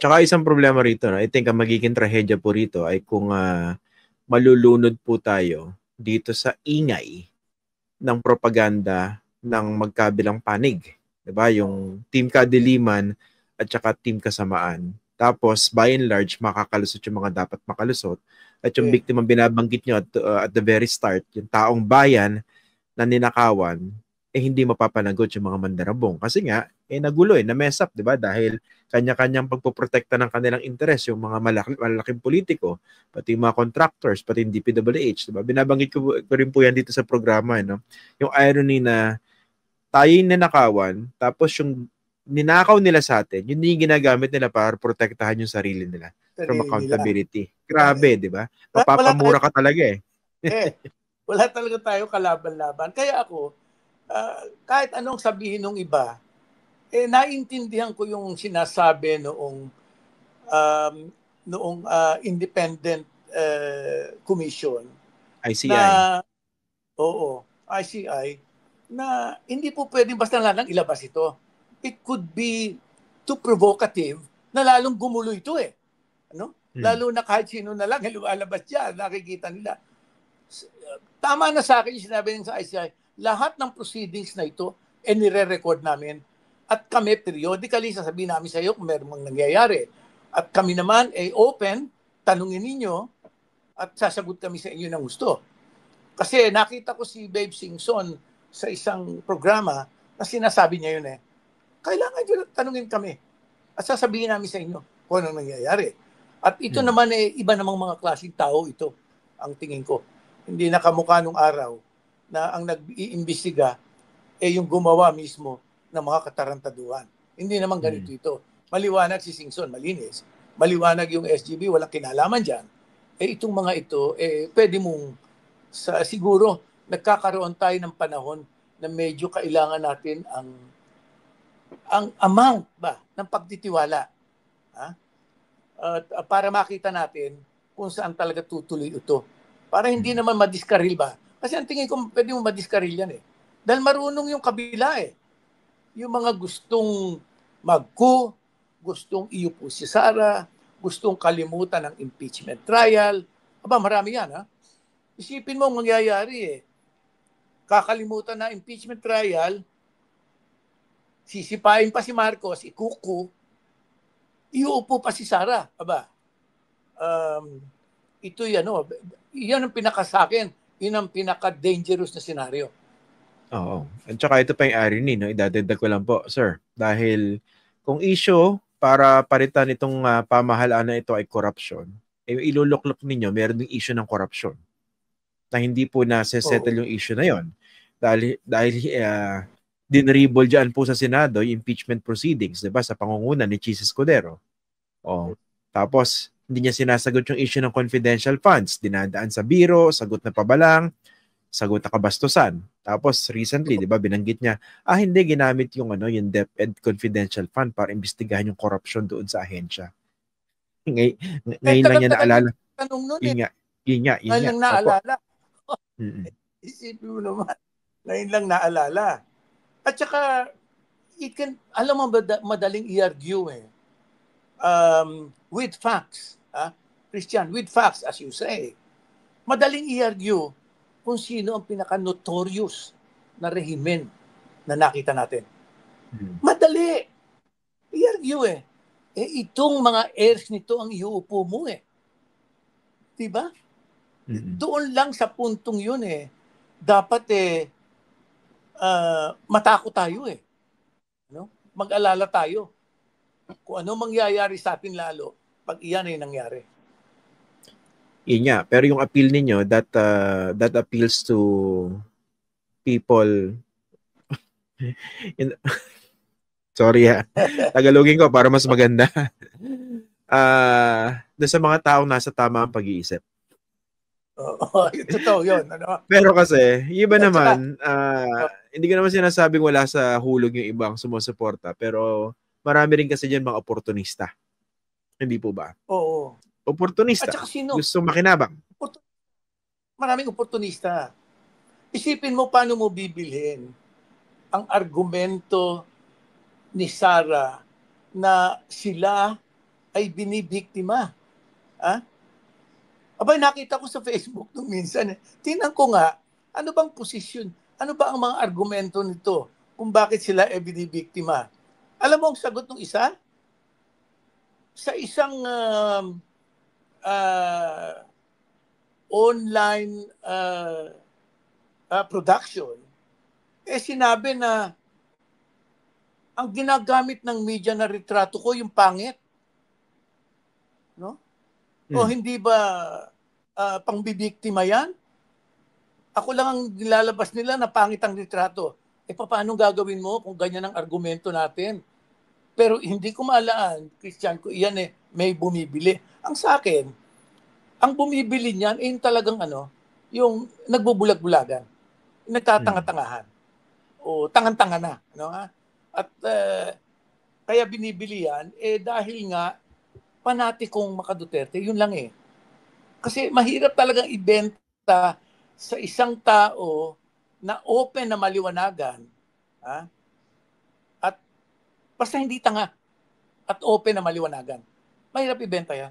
Tsaka isang problema rito, no? I think ang magiging trahedya po rito ay kung malulunod po tayo dito sa ingay ng propaganda ng magkabilang panig. Diba? Yung team kadiliman at saka team kasamaan. Tapos, by and large, makakalusot yung mga dapat makalusot. At yung biktima binabanggit nyo at the very start, yung taong bayan na ninakawan, hindi mapapanagot yung mga mandarabong. Kasi nga, nagulo na-mess up, di ba? Dahil kanya-kanyang pagpoprotekta ng kanilang interes, yung mga malaking politiko, pati yung mga contractors, pati yung DPWH, di ba? Binabanggit ko rin po yan dito sa programa, no? Yung irony na tayo yung ninakawan, tapos yung ninakaw nila sa atin, yun yung ginagamit nila para protektahan yung sarili nila from accountability. Grabe, di ba? Mapapamura ka talaga wala talaga tayo kalaban-laban. Kaya ako, kahit anong sabihin ng iba, naintindihan ko yung sinasabi noong independent commission. ICI. ICI, na hindi po pwedeng basta lang ilabas ito. It could be too provocative na lalong gumulo ito Ano? Lalo na kahit sino na lang lumalabas dyan, nakikita nila. Tama na sa akin yung sinabi ng sa ICI, lahat ng proceedings na ito, nire-record namin. At kami, periodically, sasabihin namin sa iyo kung meron mang nangyayari. At kami naman, open, tanungin ninyo, at sasagot kami sa inyo ng gusto. Kasi nakita ko si Babe Singson sa isang programa na sinasabi niya yun kailangan nyo tanungin kami. At sasabihin namin sa inyo kung anong nangyayari. At ito naman iba namang mga klaseng tao ito, ang tingin ko. Hindi nakamukha nung araw na ang nag-iimbestiga yung gumawa mismo ng mga katarantaduhan. Hindi naman ganito ito. Maliwanag si Singson, malinis. Maliwanag yung SGB, walang kinalaman dyan. Itong mga ito, pwede mong siguro nagkakaroon tayo ng panahon na medyo kailangan natin ang amount ba ng pagtitiwala. Para makita natin kung saan talaga tutuloy ito. Para hindi naman madiskaril ba? Kasi ang tingin ko, pwede mo madiskaril yan Dahil marunong yung kabila Yung mga gustong mag-coup, gustong iupo si Sara, gustong kalimutan ng impeachment trial. Marami yan Isipin mo ang mangyayari Kakalimutan na impeachment trial, sisipain pa si Marcos, ikuku, iuupo pa si Sara. Ito yan ang pinakasakin, yun ang pinaka-dangerous na senaryo. Oo. At saka ito pa yung irony, idadagdag ko lang po, sir. Dahil kung issue para palitan itong pamahalaan na ito ay corruption, iluluklok ninyo, meron din issue ng corruption na hindi po na-settle yung issue na yon. Dahil dinribble dyan po sa Senado yung impeachment proceedings, diba? Sa pangunguna ni Chis Escudero. Tapos, hindi niya sinasagot yung issue ng confidential funds. Dinadaan sa biro, sagot na pabalang, sagot na kabastusan. Tapos recently, 'di ba, binanggit niya, hindi ginamit yung yung DepEd confidential fund para imbestigahan yung corruption doon sa ahensya. Ngayon lang niya naalala. Yun nga. Ngayon lang naalala. Isipin mo naman, ngayon lang naalala. At saka, alam mo, madaling i-argue with facts. Christian, with facts, as you say. Madaling i-argue kung sino ang pinaka-notorious na rehimen na nakita natin. Madali. I-argue itong mga heirs nito ang iuupo mo Diba? Doon lang sa puntong yun dapat matakot tayo Mag-alala tayo kung ano mangyayari sa atin lalo pag iyan ay nangyari. Yun nga. Pero yung appeal ninyo, that appeals to people. Sorry Tagalogin ko para mas maganda. Sa mga taong nasa tama ang pag-iisip. Totoo yun. Pero kasi, iba naman, hindi ko naman sinasabing wala sa hulog yung ibang sumusuporta. Pero marami rin kasi dyan mga oportunista. Hindi po ba? Oo. Oportunista. At saka sino? Gusto makinabang. Maraming oportunista. Isipin mo paano mo bibilhin ang argumento ni Sara na sila ay binibiktima. Abay, nakita ko sa Facebook nung minsan. Tingnan ko nga, ano bang posisyon? Ano ba ang mga argumento nito kung bakit sila ay binibiktima? Alam mo ang sagot ng isa? Sa isang online production, sinabi na ang ginagamit ng media na retrato ko yung pangit. No? O hindi ba pangbibiktima yan? Ako lang ang nilalabas nila na pangit ang retrato. Paano gagawin mo kung ganyan ang argumento natin? Pero hindi ko maalaan, Christian, ko iyan may bumibili. Ang sa akin, ang bumibili niyan yung talagang yung nagbubulag-bulagan, nagtatanga-tangahan, o tangan-tanga na. At kaya binibili yan, dahil nga, panatikong Maka-Duterte, yun lang Kasi mahirap talagang ibenta sa isang tao na open na maliwanagan, at basta hindi tanga at open na maliwanagan. Mahirap ibenta yan.